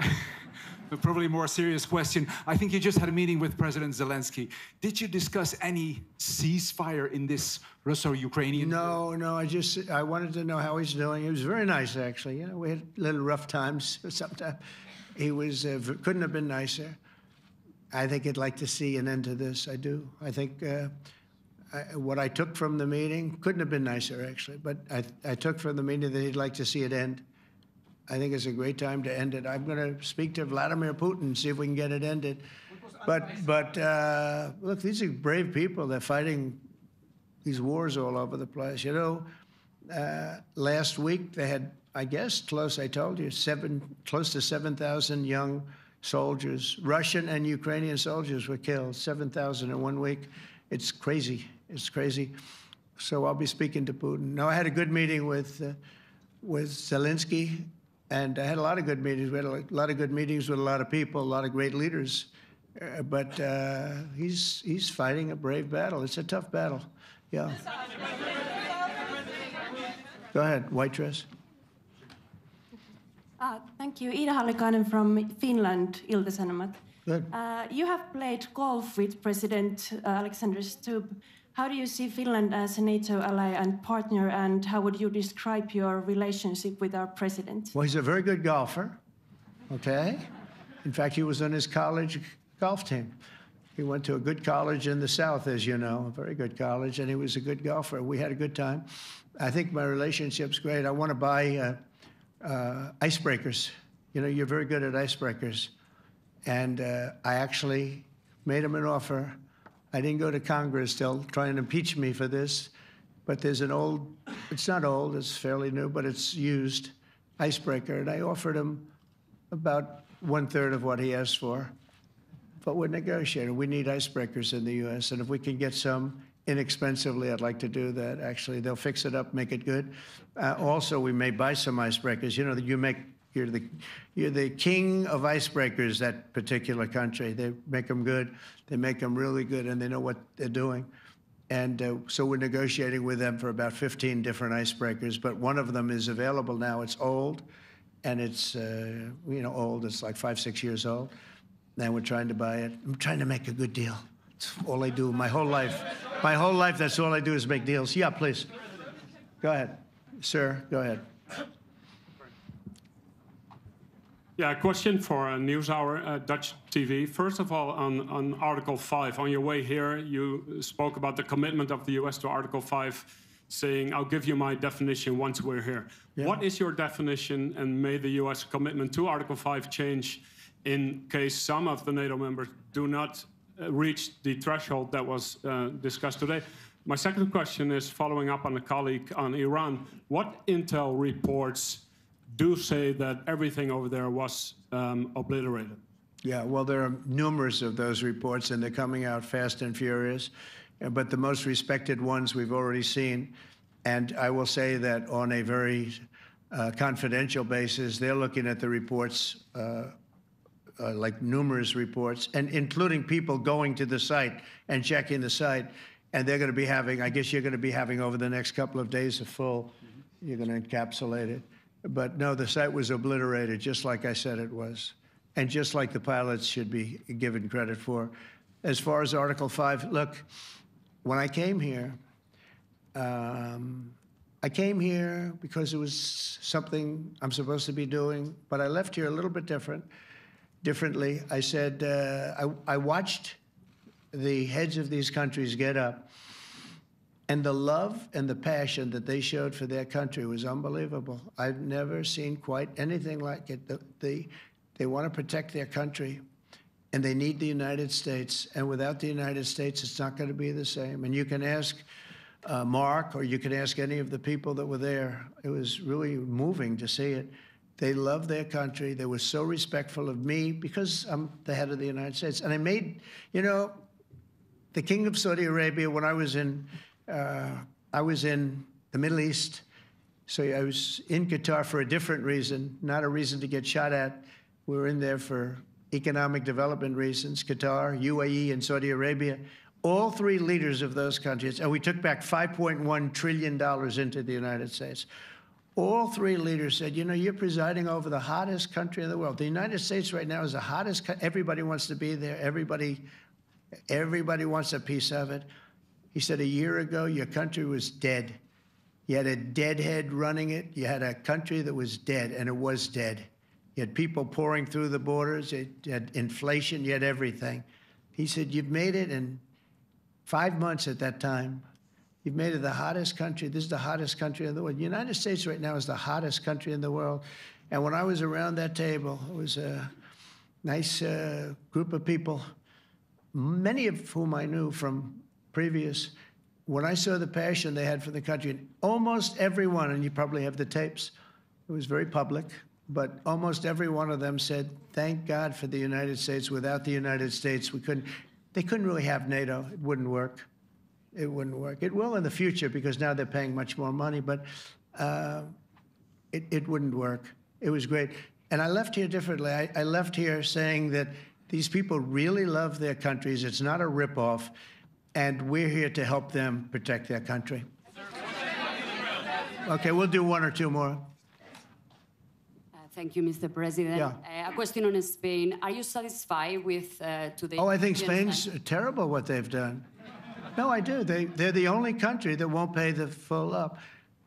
But probably a more serious question. I think you just had a meeting with President Zelensky. Did you discuss any ceasefire in this Russo-Ukrainian?
No, I wanted to know how he's doing. He was very nice, actually. You know, we had little rough times sometimes. He was, couldn't have been nicer. I think he'd like to see an end to this. I do. I think what I took from the meeting couldn't have been nicer, actually. But I took from the meeting that he'd like to see it end. I think it's a great time to end it. I'm going to speak to Vladimir Putin and see if we can get it ended. But look, these are brave people. They're fighting these wars all over the place. You know, last week they had, I guess, close, I told you, close to 7,000 young soldiers, Russian and Ukrainian soldiers were killed, 7,000 in 1 week. It's crazy. It's crazy. So I'll be speaking to Putin. No, I had a good meeting with Zelensky. And I had a lot of good meetings. We had a lot of good meetings with a lot of people, a lot of great leaders. But he's fighting a brave battle. It's a tough battle. Yeah. Go ahead, white dress.
Thank you. Ida Hallikainen from Finland, Ilta-Sanomat.
Good.
You have played golf with President Alexander Stubb. How do you see Finland as a NATO ally and partner, and how would you describe your relationship with our president?
Well, he's a very good golfer, okay? In fact, he was on his college golf team. He went to a good college in the South, as you know, a very good college, and he was a good golfer. We had a good time. I think my relationship's great. I want to buy icebreakers. You know, you're very good at icebreakers. And I actually made him an offer. I didn't go to Congress. They'll try and impeach me for this. But there's an old, it's not old, it's fairly new, but it's used icebreaker. And I offered him about 1/3 of what he asked for. But we're negotiating. We need icebreakers in the U.S. And if we can get some inexpensively, I'd like to do that. Actually, they'll fix it up, make it good. Also, we may buy some icebreakers. You know, you're the king of icebreakers, that particular country. They make them good. They make them really good, and they know what they're doing. And so we're negotiating with them for about 15 different icebreakers. But one of them is available now. It's old, and it's old. It's like 5-6 years old. And we're trying to buy it. I'm trying to make a good deal. It's all I do my whole life. My whole life, that's all I do is make deals. Yeah, please. Go ahead. Sir, go ahead.
Yeah, a question for NewsHour, Dutch TV. First of all, on Article 5, on your way here, you spoke about the commitment of the U.S. to Article 5, saying, I'll give you my definition once we're here. Yeah. What is your definition, and may the U.S. commitment to Article 5 change in case some of the NATO members do not reach the threshold that was discussed today? My second question is following up on a colleague on Iran. What intel reports do say that everything over there was obliterated?
Yeah, well, there are numerous of those reports, and they're coming out fast and furious. But the most respected ones we've already seen. And I will say that on a very confidential basis, they're looking at the reports, like numerous reports, and including people going to the site and checking the site. And they're going to be having, I guess you're going to be having over the next couple of days a full, you're going to encapsulate it. But no, the site was obliterated, just like I said it was, and just like the pilots should be given credit for. As far as Article 5, look, when I came here because it was something I'm supposed to be doing, but I left here a little bit differently. I said, I watched the heads of these countries get up, and the love and the passion that they showed for their country was unbelievable. I've never seen quite anything like it. They want to protect their country, and they need the United States. And without the United States, it's not going to be the same. And you can ask Mark, or you can ask any of the people that were there. It was really moving to see it. They loved their country. They were so respectful of me because I'm the head of the United States. And I made, the King of Saudi Arabia, when I was in the Middle East. So I was in Qatar for a different reason, not a reason to get shot at. We were in there for economic development reasons, Qatar, UAE, and Saudi Arabia. All three leaders of those countries, and we took back $5.1 trillion into the United States. All three leaders said, you're presiding over the hottest country in the world. The United States right now is the hottest country. Everybody wants to be there. Everybody wants a piece of it. He said, a year ago, your country was dead. You had a deadhead running it. You had a country that was dead, and it was dead. You had people pouring through the borders. You had inflation. You had everything. He said, you've made it in 5 months at that time. You've made it the hottest country. This is the hottest country in the world. The United States right now is the hottest country in the world. And when I was around that table, it was a nice group of people, many of whom I knew from previous. When I saw the passion they had for the country, almost everyone, and you probably have the tapes, it was very public, but almost every one of them said, thank God for the United States. Without the United States, they couldn't really have NATO. It wouldn't work. It wouldn't work. It will in the future because now they're paying much more money, but it wouldn't work. It was great. And I left here differently. I left here saying that these people really love their countries. It's not a ripoff, and we're here to help them protect their country. Okay, we'll do one or two more.
Thank you, Mr. President.
Yeah.
A question on Spain. Are you satisfied with today's...
Oh, I think Spain's terrible what they've done. No, I do. They're the only country that won't pay the full up.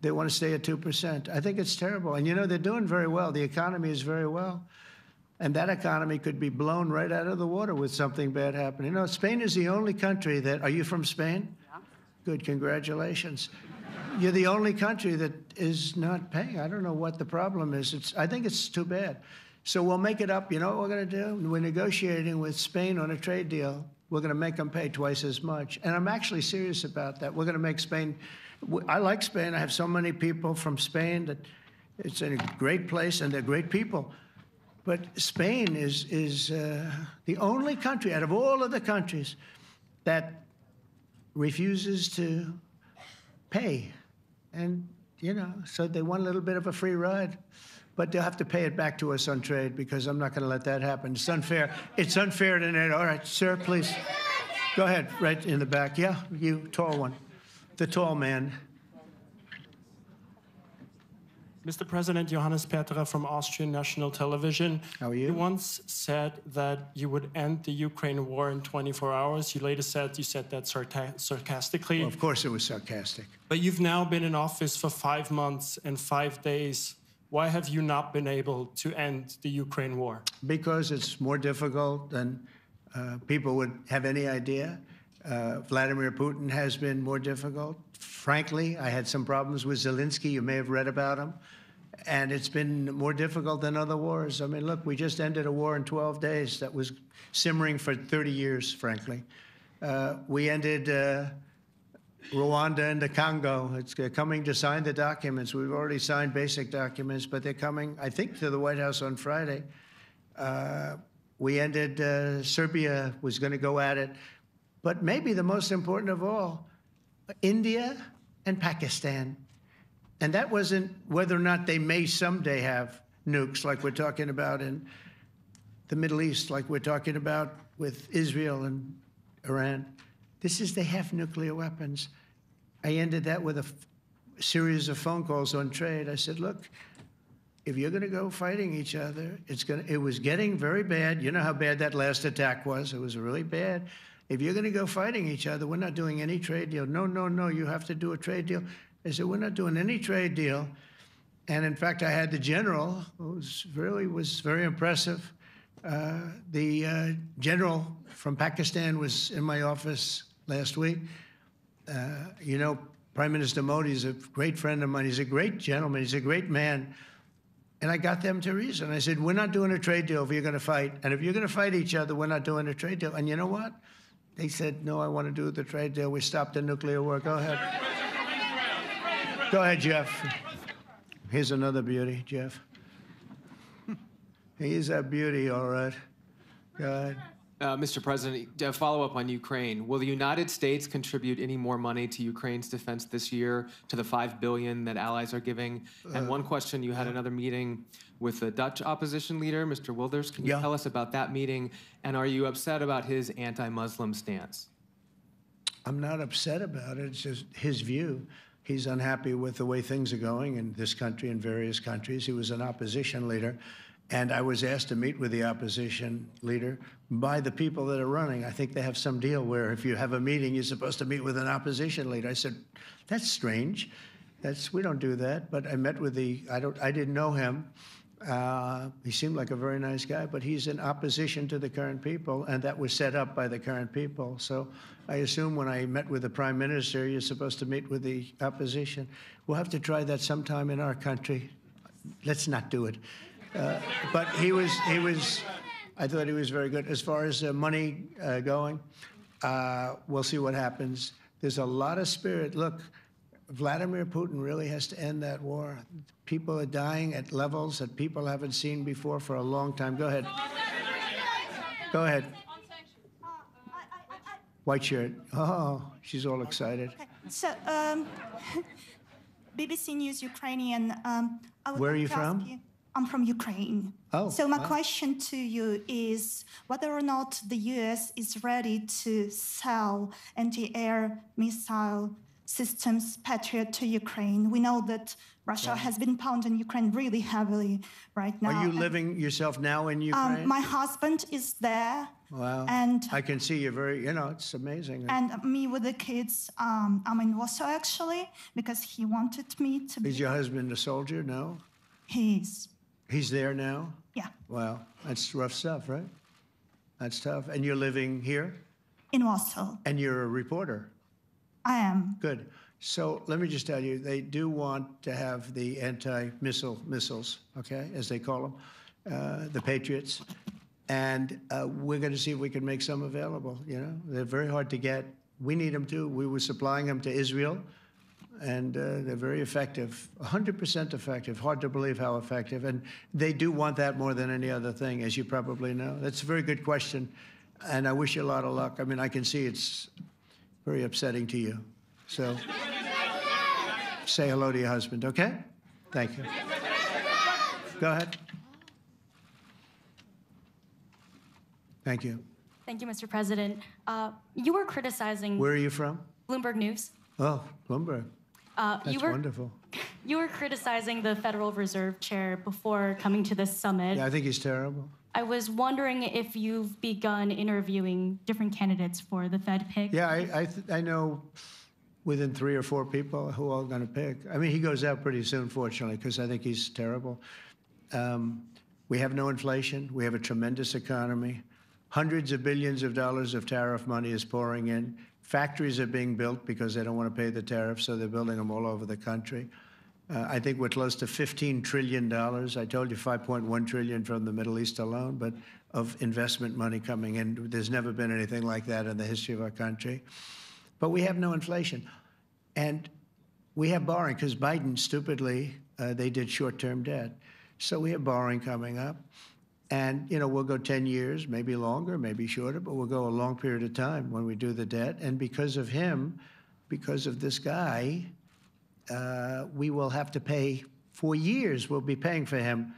They want to stay at 2%. I think it's terrible. And, they're doing very well. The economy is very well. And that economy could be blown right out of the water with something bad happening. You know, Spain is the only country that, are you from Spain? Yeah. Good, congratulations. You're the only country that is not paying. I don't know what the problem is. I think it's too bad. So we'll make it up. You know what we're going to do? We're negotiating with Spain on a trade deal. We're going to make them pay twice as much. And I'm actually serious about that. We're going to make Spain, I like Spain. I have so many people from Spain that it's a great place and they're great people. But Spain is the only country out of all of the countries that refuses to pay. And, you know, so they want a little bit of a free ride. But they'll have to pay it back to us on trade because I'm not going to let that happen. It's unfair. It's unfair to NATO. All right, sir, please. Go ahead, right in the back. Yeah, you, tall one. The tall man.
Mr. President, Johannes Petra from Austrian National Television.
How are you?
You once said that you would end the Ukraine war in 24 hours. You later said you said that sarcastically.
Well, of course it was sarcastic.
But you've now been in office for 5 months and 5 days. Why have you not been able to end the Ukraine war?
Because it's more difficult than people would have any idea. Vladimir Putin has been more difficult. Frankly, I had some problems with Zelensky. You may have read about him. And it's been more difficult than other wars. I mean, look, we just ended a war in 12 days that was simmering for 30 years, frankly. We ended Rwanda and the Congo. It's coming to sign the documents. We've already signed basic documents, but they're coming, I think, to the White House on Friday. We ended, Serbia was going to go at it. But maybe the most important of all, India and Pakistan. And that wasn't whether or not they may someday have nukes like we're talking about in the Middle East, like we're talking about with Israel and Iran. This is they have nuclear weapons. I ended that with a series of phone calls on trade. I said, look, if you're going to go fighting each other, it was getting very bad. You know how bad that last attack was. It was really bad. If you're going to go fighting each other, we're not doing any trade deal. No, no, no, you have to do a trade deal. I said, we're not doing any trade deal. And in fact, I had the general, who was very impressive. The general from Pakistan was in my office last week. You know, Prime Minister Modi is a great friend of mine. He's a great gentleman. He's a great man. And I got them to reason. I said, we're not doing a trade deal if you're going to fight. And if you're going to fight each other, we're not doing a trade deal. And you know what? They said, no, I want to do the trade deal. We stopped the nuclear war. Go ahead. Go ahead, Jeff. Here's another beauty, Jeff. He's a beauty, all right. Go ahead.
Mr. President, to follow up on Ukraine, will the United States contribute any more money to Ukraine's defense this year to the $5 billion that allies are giving? And one question, you had another meeting with the Dutch opposition leader, Mr. Wilders. Can you tell us about that meeting? And are you upset about his anti-Muslim stance?
I'm not upset about it. It's just his view. He's unhappy with the way things are going in this country and various countries. He was an opposition leader. And I was asked to meet with the opposition leader by the people that are running. I think they have some deal where if you have a meeting, you're supposed to meet with an opposition leader. I said, that's strange. We don't do that. But I met with I didn't know him. He seemed like a very nice guy, but he's in opposition to the current people, and that was set up by the current people. So I assume when I met with the Prime Minister, you're supposed to meet with the opposition. We'll have to try that sometime in our country. Let's not do it. But I thought he was very good. As far as money going, we'll see what happens. There's a lot of spirit. Look, Vladimir Putin really has to end that war. People are dying at levels that people haven't seen before for a long time. Go ahead. Go ahead. White shirt. Oh, she's all excited.
Okay. So, BBC News Ukrainian.
Where are you from?
I'm from Ukraine.
Oh,
so my question to you is whether or not the U.S. is ready to sell anti-air missile systems, Patriot, to Ukraine. We know that Russia has been pounding Ukraine really heavily right now.
Are you living yourself now in Ukraine?
My husband is there.
Wow.
And
I can see you're very, it's amazing.
And me with the kids, I'm in Warsaw actually, because he wanted me to be.
Is your husband a soldier? No?
He is.
He's there now?
Yeah,
Wow, that's rough stuff, right? That's tough. And you're living here?
in Warsaw.
And you're a reporter?
I am.
Good. So let me just tell you, they do want to have the anti-missile missiles, okay, as they call them, the Patriots. And we're going to see if we can make some available, you know. They're very hard to get. We need them too. We were supplying them to Israel, and they're very effective, 100% effective. Hard to believe how effective. And they do want that more than any other thing, as you probably know. That's a very good question, and I wish you a lot of luck. I mean, I can see it's very upsetting to you. So say hello to your husband, okay? Thank you. Go ahead. Thank you.
Thank you, Mr. President. You were criticizing...
Where are you from?
Bloomberg News.
Oh, Bloomberg. That's wonderful.
You were criticizing the Federal Reserve Chair before coming to this summit.
Yeah, I think he's terrible.
I was wondering if you've begun interviewing different candidates for the Fed pick.
Yeah, I know within 3 or 4 people who are going to pick. I mean, he goes out pretty soon, fortunately, because I think he's terrible. We have no inflation. We have a tremendous economy. Hundreds of billions of dollars of tariff money is pouring in. Factories are being built because they don't want to pay the tariffs, so they're building them all over the country. I think we're close to $15 trillion. I told you $5.1 trillion from the Middle East alone, but of investment money coming in. There's never been anything like that in the history of our country. But we have no inflation. And we have borrowing because Biden, stupidly, they did short-term debt. So we have borrowing coming up. And, you know, we'll go 10 years, maybe longer, maybe shorter, but we'll go a long period of time when we do the debt. And because of him, because of this guy, we will have to pay for years. We'll be paying for him.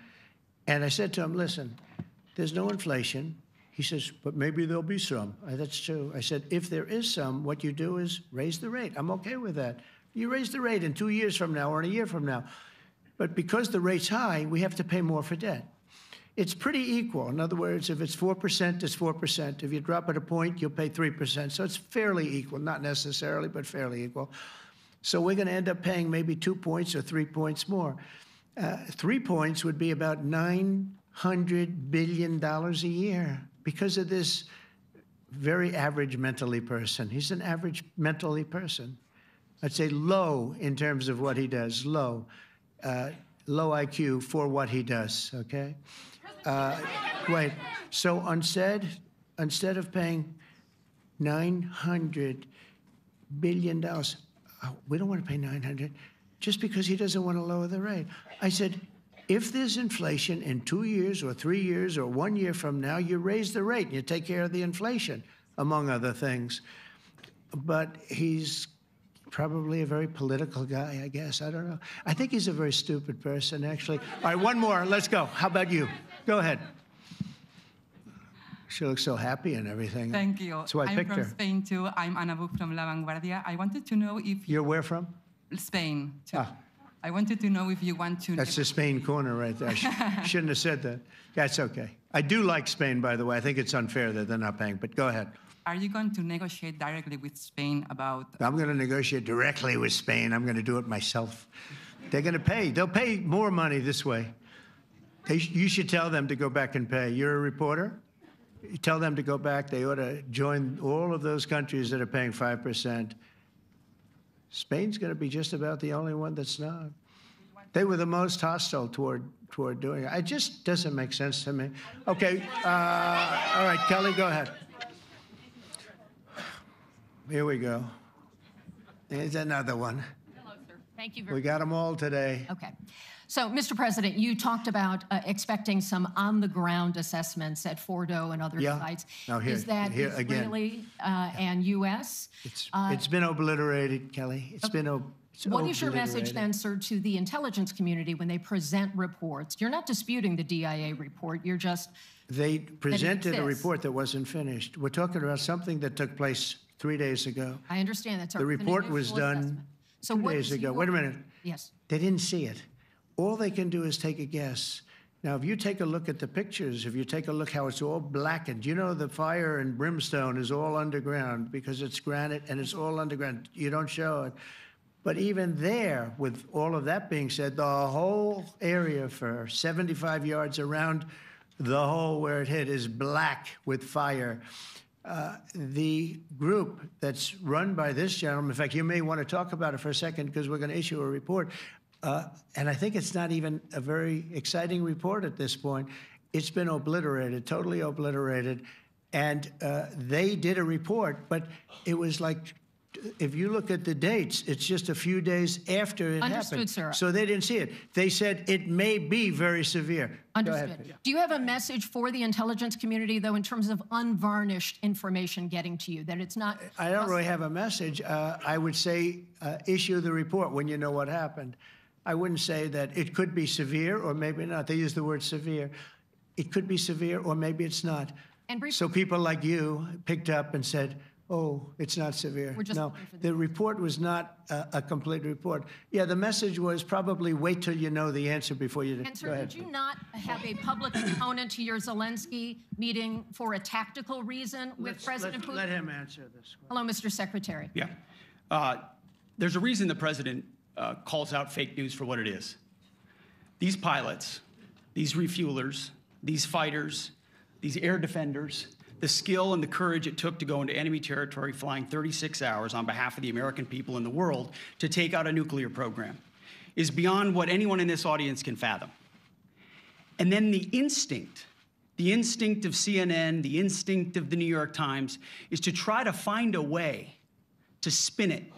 And I said to him, listen, there's no inflation. He says, but maybe there'll be some. That's true. I said, if there is some, what you do is raise the rate. I'm okay with that. You raise the rate in 2 years from now or in a year from now. But because the rate's high, we have to pay more for debt. It's pretty equal. In other words, if it's 4%, it's 4%. If you drop it a point, you'll pay 3%. So it's fairly equal, not necessarily, but fairly equal. So we're going to end up paying maybe 2 points or 3 points more. 3 points would be about $900 billion a year because of this very average mentally person. He's an average mentally person. I'd say low in terms of what he does, low. Low IQ for what he does, okay? Wait, so instead of paying $900 billion, we don't want to pay 900 just because he doesn't want to lower the rate. I said, if there's inflation in 2 years or 3 years or 1 year from now, you raise the rate and you take care of the inflation, among other things. But he's probably a very political guy, I guess. I don't know. I think he's a very stupid person, actually. All right, one more. Let's go. How about you? Go ahead. She looks so happy and everything.
Thank you.
That's why I picked her.
I'm from Spain, too. I'm Ana Buch from La Vanguardia. I wanted to know if...
You're where from?
Spain, too. I wanted to know if you want to...
That's the Spain corner right there. I shouldn't have said that. That's okay. I do like Spain, by the way. I think it's unfair that they're not paying, but go ahead.
Are you going to negotiate directly with Spain about...
I'm going to negotiate directly with Spain. I'm going to do it myself. They're going to pay. They'll pay more money this way. You should tell them to go back and pay. You're a reporter? You tell them to go back. They ought to join all of those countries that are paying 5%. Spain's going to be just about the only one that's not. They were the most hostile toward doing it. It just doesn't make sense to me. Okay. All right, Kelly, go ahead. Here we go. There's another one.
Hello, sir. Thank you
We got them all today.
Okay. So, Mr. President, you talked about expecting some on-the-ground assessments at Fordo and other sites.
Now here,
is that
here
Israeli and U.S.?
It's been obliterated, Kelly. It's been
What is your message then, sir, to the intelligence community when they present reports? You're not disputing the DIA report. You're just...
They presented a report that wasn't finished. We're talking about something that took place 3 days ago.
I understand that, sir.
The report was done 2 days ago. Wait a minute.
Yes.
They didn't see it. All they can do is take a guess. Now, if you take a look at the pictures, if you take a look how it's all blackened, you know the fire and brimstone is all underground because it's granite and it's all underground. You don't show it. But even there, with all of that being said, the whole area for 75 yards around the hole where it hit is black with fire. The group that's run by this gentleman, in fact, you may want to talk about it for a second because we're going to issue a report. And I think it's not even a very exciting report at this point. It's been obliterated, totally obliterated. And they did a report, but it was like, if you look at the dates, it's just a few days after it happened.
Sir.
So they didn't see it. They said it may be very severe.
Understood. Do you have a message for the intelligence community, though, in terms of unvarnished information getting to you, that it's not...
I don't really have a message. I would say issue the report when you know what happened. I wouldn't say that it could be severe or maybe not. They use the word severe. It could be severe or maybe it's not.
And
so people like you picked up and said, oh, it's not severe. No, the report was not a complete report. Yeah, the message was probably wait till you know the answer before you...
And sir, did you not have a public component to your Zelensky meeting for a tactical reason with President Putin?
Let him answer this one.
Hello, Mr. Secretary.
Yeah. There's a reason the president calls out fake news for what it is. These pilots, these refuelers, these fighters, these air defenders, the skill and the courage it took to go into enemy territory flying 36 hours on behalf of the American people and the world to take out a nuclear program is beyond what anyone in this audience can fathom. And then the instinct of CNN, the instinct of the New York Times, is to try to find a way to spin it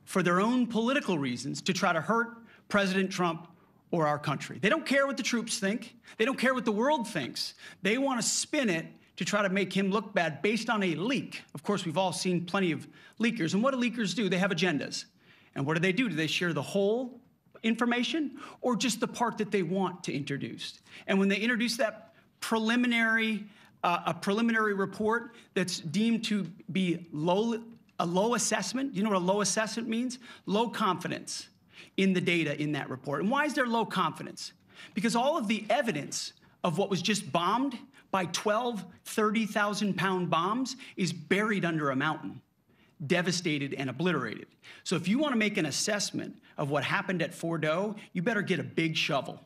for their own political reasons to try to hurt President Trump or our country. They don't care what the troops think. They don't care what the world thinks. They want to spin it to try to make him look bad based on a leak. Of course, we've all seen plenty of leakers. And what do leakers do? They have agendas. And what do? Do they share the whole information or just the part that they want to introduce? And when they introduce that preliminary, a preliminary report that's deemed to be a low assessment, you know what a low assessment means? Low confidence in the data in that report. And why is there low confidence? Because all of the evidence of what was just bombed by 12 30,000-pound bombs is buried under a mountain, devastated and obliterated. So if you want to make an assessment of what happened at Fordo, you better get a big shovel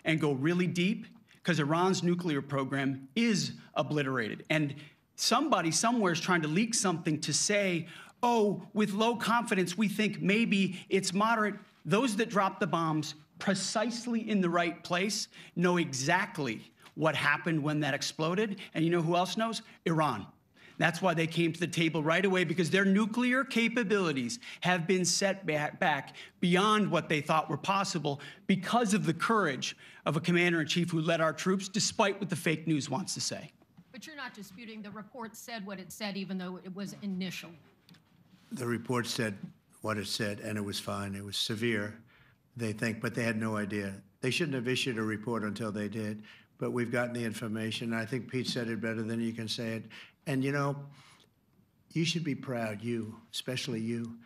and go really deep, because Iran's nuclear program is obliterated. And somebody somewhere is trying to leak something to say, oh, with low confidence, we think maybe it's moderate. Those that dropped the bombs precisely in the right place know exactly what happened when that exploded. And you know who else knows? Iran. That's why they came to the table right away, because their nuclear capabilities have been set back beyond what they thought were possible because of the courage of a commander-in-chief who led our troops, despite what the fake news wants to say.
But you're not disputing the report said what it said, even though it was initial.
The report said what it said, and it was fine. It was severe, they think, but they had no idea. They shouldn't have issued a report until they did, but we've gotten the information. I think Pete said it better than you can say it. And, you know, you should be proud, you, especially you,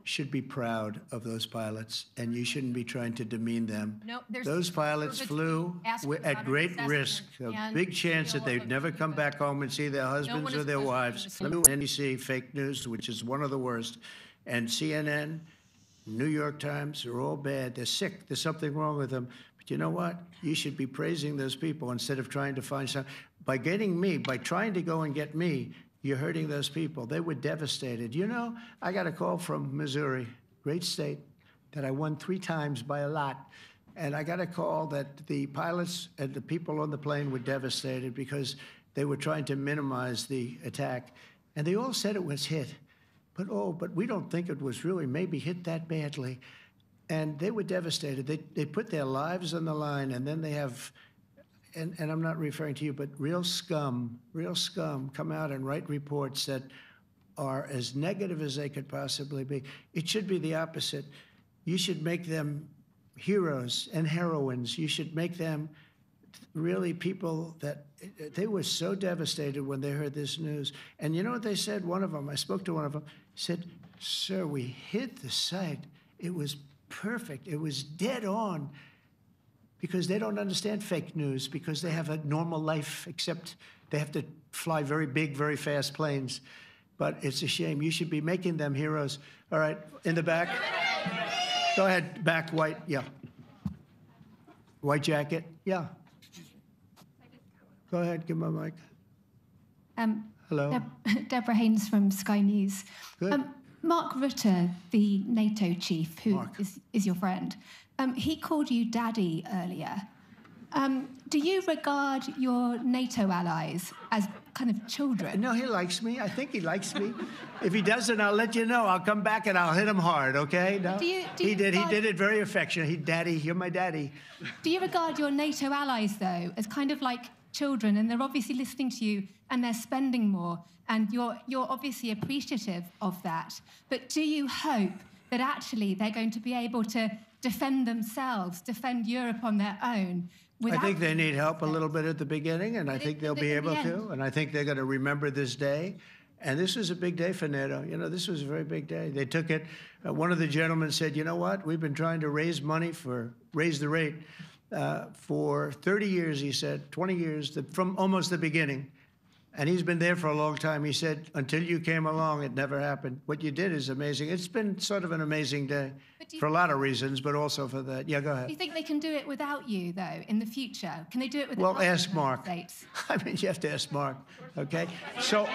should be proud of those pilots, and you shouldn't be trying to demean them.
No,
those pilots flew at great risk, a big chance that they'd never come back home and see their husbands or their wives. NBC, fake news, which is one of the worst, and CNN, New York Times, are all bad. They're sick. There's something wrong with them. But you know what? You should be praising those people instead of trying to find some. By getting me, by trying to go and get me, you're hurting those people. They were devastated. You know, I got a call from Missouri, great state, that I won 3 times by a lot. And I got a call that the pilots and the people on the plane were devastated because they were trying to minimize the attack. And they all said it was hit. But we don't think it was really maybe hit that badly. And they were devastated. They put their lives on the line, and then they have... And I'm not referring to you, but real scum come out and write reports that are as negative as they could possibly be. It should be the opposite. You should make them heroes and heroines. You should make them really people that they were so devastated when they heard this news. And you know what they said? One of them, I spoke to one of them, said, "Sir, we hit the site. It was perfect. It was dead on." Because they don't understand fake news, because they have a normal life, except they have to fly very big, very fast planes. But it's a shame. You should be making them heroes. All right, in the back. Go ahead, back white, yeah. White jacket, yeah. Go ahead, give my mic. Hello.
Deborah Haynes from Sky News.
Good.
Mark Rutte, the NATO chief, who is your friend, he called you daddy earlier. Do you regard your NATO allies as kind of children?
No, he likes me. I think he likes me. If he doesn't, I'll let you know. I'll come back and I'll hit him hard, okay? No? He did it very affectionately. Daddy, you're my daddy.
Do you regard your NATO allies, though, as kind of like children, and they're obviously listening to you and they're spending more, and you're obviously appreciative of that, but do you hope that actually they're going to be able to defend themselves, defend Europe on their own?
I think they need help a little bit at the beginning, and I think they'll be able to, and I think they're going to remember this day. And this was a big day for NATO. You know, this was a very big day. They took it. One of the gentlemen said, you know what? We've been trying to raise money raise the rate for 30 years, he said, 20 years, from almost the beginning. And he's been there for a long time. He said, until you came along, it never happened. What you did is amazing. It's been sort of an amazing day for a lot of reasons, but also for that. Yeah, go ahead.
Do you think they can do it without you, though, in the future? Can they do it without
Well, ask Mark. I mean, you have to ask Mark, okay? So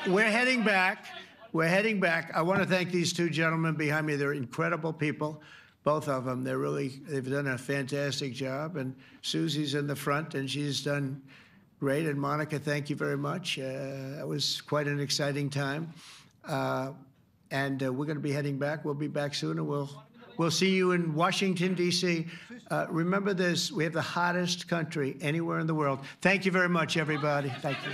we're heading back. We're heading back. I want to thank these two gentlemen behind me. They're incredible people, both of them. They've done a fantastic job. And Susie's in the front, and she's done great. And Monica, thank you very much. It was quite an exciting time. And we're going to be heading back. We'll be back soon, and we'll see you in Washington, D.C. Remember this, we have the hottest country anywhere in the world. Thank you very much, everybody. Thank you.